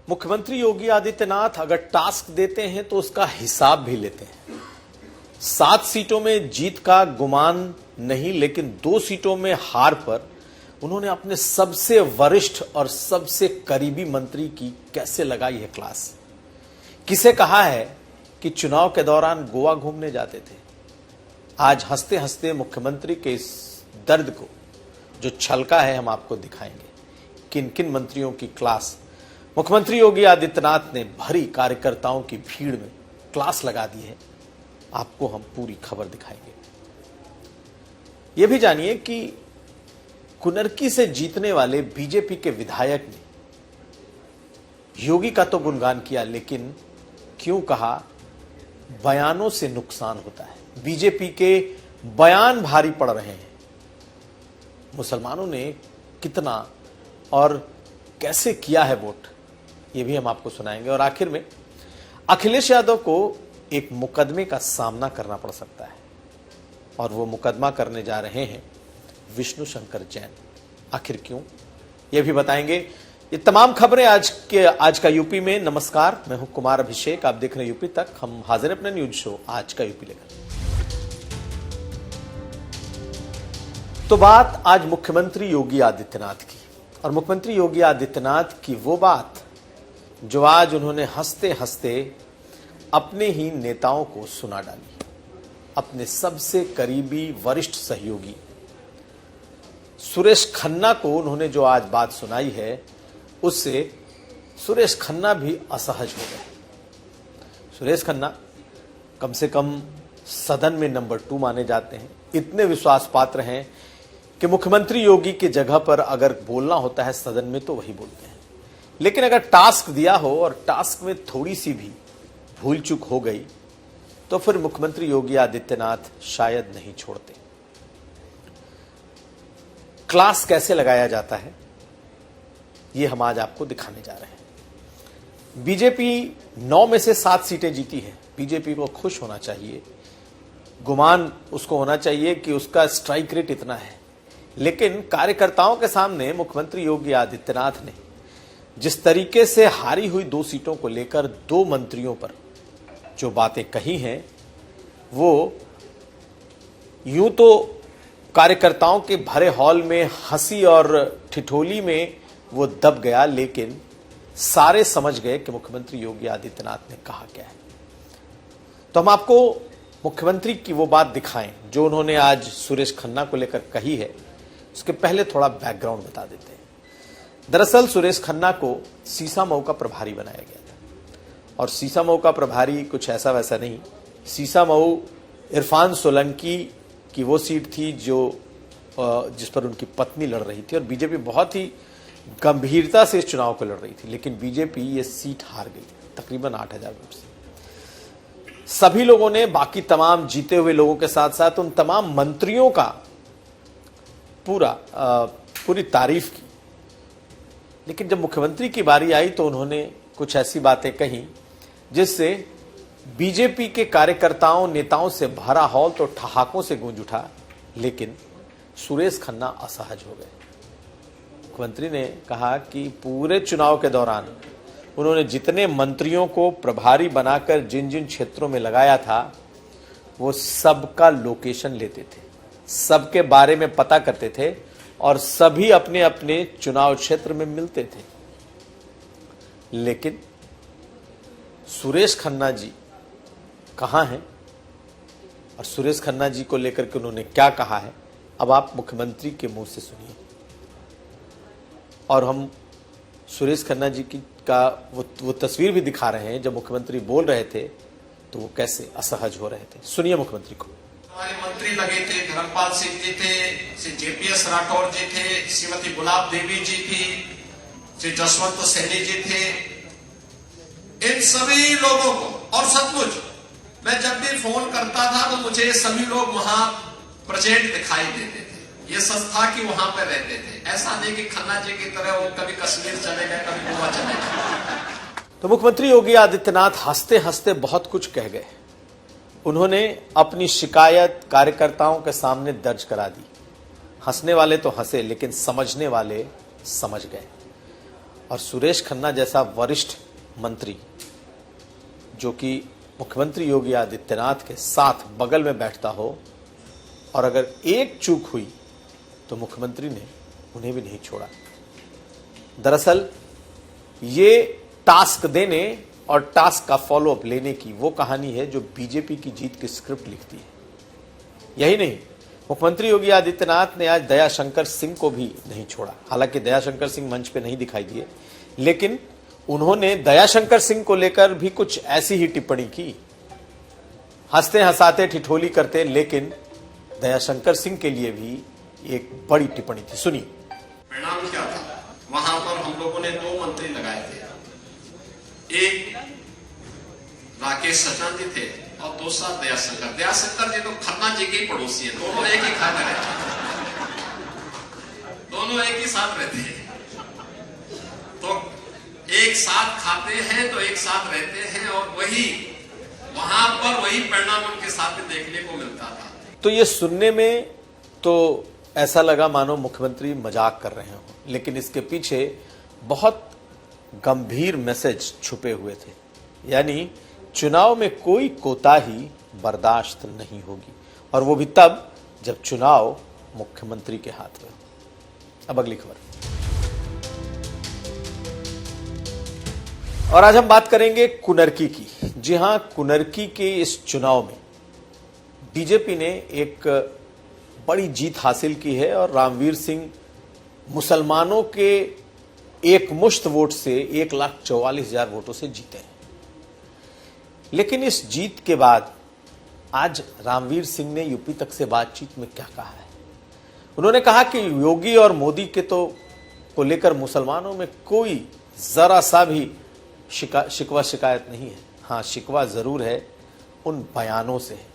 मुख्यमंत्री योगी आदित्यनाथ अगर टास्क देते हैं तो उसका हिसाब भी लेते हैं। 7 सीटों में जीत का गुमान नहीं, लेकिन 2 सीटों में हार पर उन्होंने अपने सबसे वरिष्ठ और सबसे करीबी मंत्री की कैसे लगाई है क्लास। किसे कहा है कि चुनाव के दौरान गोवा घूमने जाते थे, आज हंसते हंसते मुख्यमंत्री के इस दर्द को जो छलका है हम आपको दिखाएंगे। किन किन मंत्रियों की क्लास मुख्यमंत्री योगी आदित्यनाथ ने भरी कार्यकर्ताओं की भीड़ में क्लास लगा दी है, आपको हम पूरी खबर दिखाएंगे। यह भी जानिए कि कुनरकी से जीतने वाले बीजेपी के विधायक ने योगी का तो गुणगान किया, लेकिन क्यों कहा बयानों से नुकसान होता है। बीजेपी के बयान भारी पड़ रहे हैं। मुसलमानों ने कितना और कैसे किया है वोट, ये भी हम आपको सुनाएंगे। और आखिर में अखिलेश यादव को एक मुकदमे का सामना करना पड़ सकता है, और वो मुकदमा करने जा रहे हैं विष्णु शंकर जैन। आखिर क्यों, ये भी बताएंगे। ये तमाम खबरें आज का यूपी में। नमस्कार, मैं हूं कुमार अभिषेक, आप देख रहे हैं यूपी तक। हम हाजिर हैं अपने न्यूज शो आज का यूपी लेकर। तो बात आज मुख्यमंत्री योगी आदित्यनाथ की, और मुख्यमंत्री योगी आदित्यनाथ की वो बात जो आज उन्होंने हंसते हंसते अपने ही नेताओं को सुना डाली। अपने सबसे करीबी वरिष्ठ सहयोगी सुरेश खन्ना को उन्होंने जो आज बात सुनाई है, उससे सुरेश खन्ना भी असहज हो गए। सुरेश खन्ना कम से कम सदन में नंबर 2 माने जाते हैं, इतने विश्वास पात्र हैं कि मुख्यमंत्री योगी की जगह पर अगर बोलना होता है सदन में तो वही बोलते हैं। लेकिन अगर टास्क दिया हो और टास्क में थोड़ी सी भी भूल चूक हो गई तो फिर मुख्यमंत्री योगी आदित्यनाथ शायद नहीं छोड़ते। क्लास कैसे लगाया जाता है ये हम आज आपको दिखाने जा रहे हैं। बीजेपी 9 में से 7 सीटें जीती है। बीजेपी को खुश होना चाहिए, गुमान उसको होना चाहिए कि उसका स्ट्राइक रेट इतना है। लेकिन कार्यकर्ताओं के सामने मुख्यमंत्री योगी आदित्यनाथ ने जिस तरीके से हारी हुई 2 सीटों को लेकर 2 मंत्रियों पर जो बातें कही हैं, वो यूं तो कार्यकर्ताओं के भरे हॉल में हंसी और ठिठोली में वो दब गया, लेकिन सारे समझ गए कि मुख्यमंत्री योगी आदित्यनाथ ने कहा क्या है। तो हम आपको मुख्यमंत्री की वो बात दिखाएं जो उन्होंने आज सुरेश खन्ना को लेकर कही है। उसके पहले थोड़ा बैकग्राउंड बता देते हैं। दरअसल सुरेश खन्ना को सीसामऊ का प्रभारी बनाया गया था, और सीसामऊ का प्रभारी कुछ ऐसा वैसा नहीं। सीसामऊ इरफान सोलंकी की वो सीट थी जो जिस पर उनकी पत्नी लड़ रही थी, और बीजेपी बहुत ही गंभीरता से इस चुनाव को लड़ रही थी। लेकिन बीजेपी ये सीट हार गई तकरीबन 8000 वोट से। सभी लोगों ने, बाकी तमाम जीते हुए लोगों के साथ साथ उन तमाम मंत्रियों का पूरी तारीफ की। लेकिन जब मुख्यमंत्री की बारी आई तो उन्होंने कुछ ऐसी बातें कही जिससे बीजेपी के कार्यकर्ताओं नेताओं से भरा हॉल तो ठहाकों से गूंज उठा, लेकिन सुरेश खन्ना असहज हो गए। मुख्यमंत्री ने कहा कि पूरे चुनाव के दौरान उन्होंने जितने मंत्रियों को प्रभारी बनाकर जिन जिन क्षेत्रों में लगाया था, वो सबका लोकेशन लेते थे, सबके बारे में पता करते थे, और सभी अपने अपने चुनाव क्षेत्र में मिलते थे। लेकिन सुरेश खन्ना जी कहां हैं, और सुरेश खन्ना जी को लेकर के उन्होंने क्या कहा है, अब आप मुख्यमंत्री के मुंह से सुनिए। और हम सुरेश खन्ना जी की का वो तस्वीर भी दिखा रहे हैं जब मुख्यमंत्री बोल रहे थे तो वो कैसे असहज हो रहे थे। सुनिए मुख्यमंत्री को। हमारे मंत्री लगे थे, धर्मपाल सिंह जी थे, श्री जेपीएस राठौर जी थे, श्रीमती गुलाब देवी जी थी, श्री जसवंत सैनी जी थे। इन सभी लोगों को, और सचमुच मैं जब भी फोन करता था तो मुझे सभी लोग वहां प्रेजेंट दिखाई देते थे। ये सच था कि वहां पे रहते थे। ऐसा नहीं कि खन्ना जी की तरह वो कभी कश्मीर चले गए, कभी गोवा चले गए। तो मुख्यमंत्री योगी आदित्यनाथ हंसते हंसते बहुत कुछ कह गए। उन्होंने अपनी शिकायत कार्यकर्ताओं के सामने दर्ज करा दी। हंसने वाले तो हंसे, लेकिन समझने वाले समझ गए। और सुरेश खन्ना जैसा वरिष्ठ मंत्री जो कि मुख्यमंत्री योगी आदित्यनाथ के साथ बगल में बैठता हो और अगर एक चूक हुई तो मुख्यमंत्री ने उन्हें भी नहीं छोड़ा। दरअसल ये टास्क देने और टास्क का फॉलोअप लेने की वो कहानी है जो बीजेपी की जीत की स्क्रिप्ट लिखती है। यही नहीं, मुख्यमंत्री योगी आदित्यनाथ ने आज दयाशंकर सिंह को भी नहीं छोड़ा। हालांकि दयाशंकर सिंह मंच पे नहीं दिखाई दिए, लेकिन उन्होंने दयाशंकर सिंह को लेकर भी कुछ ऐसी ही टिप्पणी की, हंसते हंसाते ठिठोली करते, लेकिन दयाशंकर सिंह के लिए भी एक बड़ी टिप्पणी थी। सुनिए। परिणाम क्या था? वहां पर हम लोगों ने 2 मंत्री लगाए थे, एक राकेश सचान जी थे और दूसरा दयाशंकर जी तो खन्ना जी के पड़ोसी है, दोनों एक ही खाते रहते, दोनों एक ही साथ रहते हैं, तो एक साथ खाते हैं तो एक साथ रहते हैं, और वही वहां पर वही परिणाम उनके साथ में देखने को मिलता था। तो ये सुनने में तो ऐसा लगा मानो मुख्यमंत्री मजाक कर रहे हो, लेकिन इसके पीछे बहुत गंभीर मैसेज छुपे हुए थे। यानी चुनाव में कोई कोताही बर्दाश्त नहीं होगी, और वो भी तब जब चुनाव मुख्यमंत्री के हाथ में हो। अब अगली खबर। और आज हम बात करेंगे कुनरकी की। जी हां, कुनरकी के इस चुनाव में बीजेपी ने एक बड़ी जीत हासिल की है और रामवीर सिंह मुसलमानों के एक मुश्त वोट से 1,44,000 वोटों से जीते हैं। लेकिन इस जीत के बाद आज रामवीर सिंह ने यूपी तक से बातचीत में क्या कहा है? उन्होंने कहा कि योगी और मोदी के को लेकर मुसलमानों में कोई जरा सा भी शिकवा शिकायत नहीं है। हाँ, शिकवा जरूर है उन बयानों से है,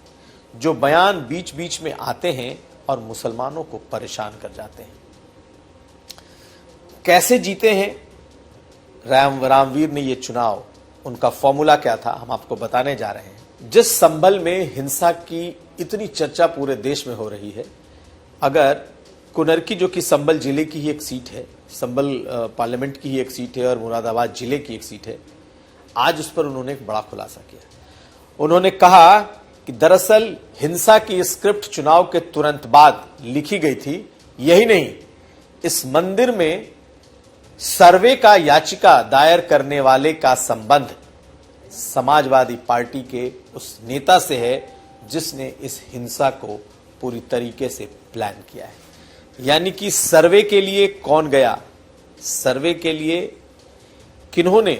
जो बयान बीच बीच में आते हैं और मुसलमानों को परेशान कर जाते हैं। कैसे जीते हैं रामवीर ने ये चुनाव, उनका फॉर्मूला क्या था, हम आपको बताने जा रहे हैं। जिस संभल में हिंसा की इतनी चर्चा पूरे देश में हो रही है, अगर कुनरकी जो कि संभल जिले की ही एक सीट है, संभल पार्लियामेंट की ही एक सीट है और मुरादाबाद जिले की एक सीट है, आज उस पर उन्होंने एक बड़ा खुलासा किया। उन्होंने कहा कि दरअसल हिंसा की स्क्रिप्ट चुनाव के तुरंत बाद लिखी गई थी। यही नहीं, इस मंदिर में सर्वे का याचिका दायर करने वाले का संबंध समाजवादी पार्टी के उस नेता से है जिसने इस हिंसा को पूरी तरीके से प्लान किया है। यानी कि सर्वे के लिए कौन गया, सर्वे के लिए किन्होंने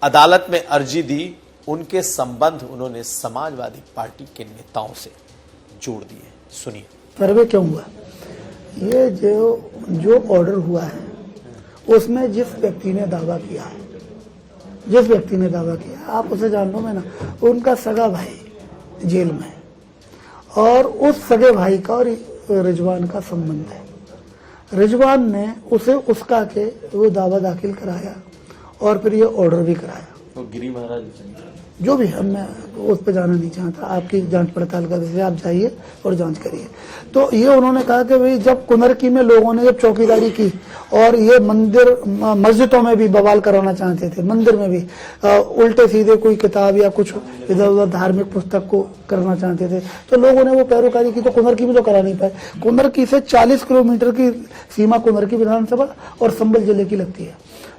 अदालत में अर्जी दी, उनके संबंध उन्होंने समाजवादी पार्टी के नेताओं से जोड़ दिए। सुनिए। सर्वे क्यों हुआ? ये जो ऑर्डर हुआ है उसमें जिस व्यक्ति ने दावा किया है, आप उसे जान लो। मैं ना, उनका सगा भाई जेल में है और उस सगे भाई का और रिजवान का संबंध है। रिजवान ने उसे उसका के वो दावा दाखिल कराया और फिर ये ऑर्डर भी कराया। तो गिरी महाराज जो भी है, मैं उस पर जाना नहीं चाहता, आपकी जांच पड़ताल का विषय, आप जाइए और जांच करिए। तो ये उन्होंने कहा कि भाई जब कुनरकी में लोगों ने जब चौकीदारी की और ये मंदिर मस्जिदों में भी बवाल कराना चाहते थे, मंदिर में भी उल्टे सीधे कोई किताब या कुछ इधर उधर धार्मिक पुस्तक को करना चाहते थे, तो लोगों ने वो पैरोकारी की, तो कुनरकी में तो करा नहीं पाए। कुनरकी से 40 किलोमीटर की सीमा कुनरकी विधानसभा और संभल जिले की लगती है,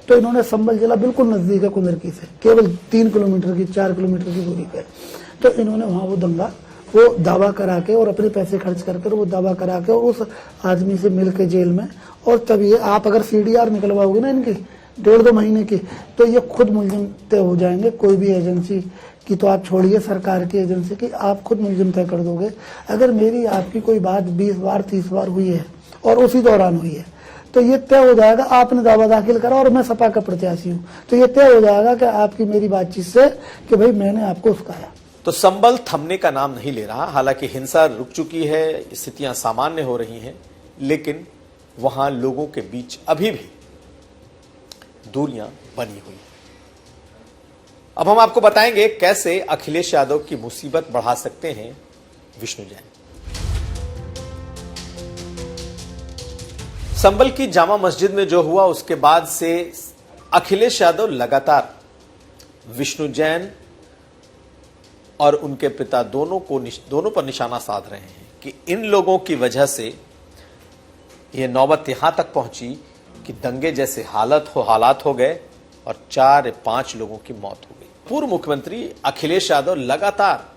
तो इन्होंने संभल जिला बिल्कुल नजदीक है कुनरकी से, केवल 3 किलोमीटर की 4 किलोमीटर की दूरी पे, तो इन्होंने वहां वो दंगा वो दावा करा के और अपने पैसे खर्च करके वो दावा करा के और उस आदमी से मिल के जेल में, और तब ये आप अगर CDR निकलवाओगे ना इनकी 1.5-2 महीने की, तो ये खुद मुलजिम तय हो जाएंगे। कोई भी एजेंसी की तो आप छोड़िए, सरकार की एजेंसी की, आप खुद मुलजिम तय कर दोगे। अगर मेरी आपकी कोई बात 20 बार 30 बार हुई है और उसी दौरान हुई है, तो ये तय हो जाएगा, आपने दावा दाखिल करा और मैं सपा का प्रत्याशी हूं, तो ये तय हो जाएगा कि आपकी मेरी बातचीत से कि भाई मैंने आपको उसकाया। तो संभल थमने का नाम नहीं ले रहा। हालांकि हिंसा रुक चुकी है, स्थितियां सामान्य हो रही हैं, लेकिन वहां लोगों के बीच अभी भी दूरियां बनी हुई हैं। अब हम आपको बताएंगे कैसे अखिलेश यादव की मुसीबत बढ़ा सकते हैं विष्णु जैन। संभल की जामा मस्जिद में जो हुआ उसके बाद से अखिलेश यादव लगातार विष्णु जैन और उनके पिता दोनों पर निशाना साध रहे हैं कि इन लोगों की वजह से यह नौबत यहां तक पहुंची कि दंगे जैसे हालात हो गए और 4 या 5 लोगों की मौत हो गई। पूर्व मुख्यमंत्री अखिलेश यादव लगातार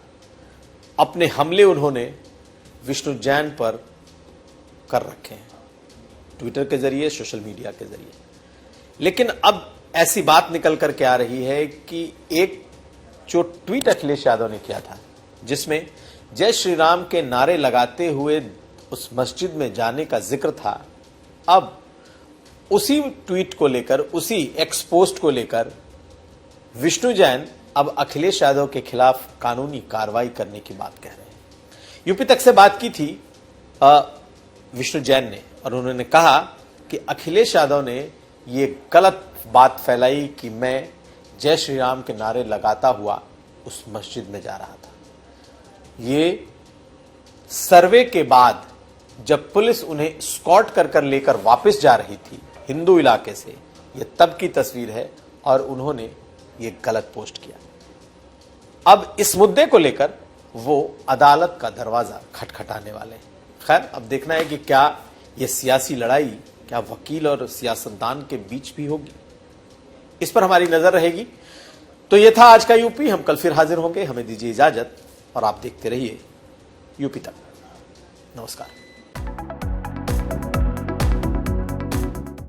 अपने हमले उन्होंने विष्णु जैन पर कर रखे हैं, ट्विटर के जरिए, सोशल मीडिया के जरिए। लेकिन अब ऐसी बात निकल करके आ रही है कि एक जो ट्वीट अखिलेश यादव ने किया था जिसमें जय श्री राम के नारे लगाते हुए उस मस्जिद में जाने का जिक्र था, अब उसी ट्वीट को लेकर, उसी एक्स पोस्ट को लेकर विष्णु जैन अब अखिलेश यादव के खिलाफ कानूनी कार्रवाई करने की बात कह रहे हैं। यूपी तक से बात की थी विष्णु जैन ने और उन्होंने कहा कि अखिलेश यादव ने ये गलत बात फैलाई कि मैं जय श्री राम के नारे लगाता हुआ उस मस्जिद में जा रहा था। ये सर्वे के बाद जब पुलिस उन्हें स्कॉट कर लेकर वापस जा रही थी हिंदू इलाके से, ये तब की तस्वीर है और उन्होंने ये गलत पोस्ट किया। अब इस मुद्दे को लेकर वो अदालत का दरवाजा खटखटाने वाले हैं। खैर, अब देखना है कि क्या ये सियासी लड़ाई क्या वकील और सियासतदान के बीच भी होगी, इस पर हमारी नजर रहेगी। तो ये था आज का यूपी। हम कल फिर हाजिर होंगे। हमें दीजिए इजाजत और आप देखते रहिए यूपी तक। नमस्कार।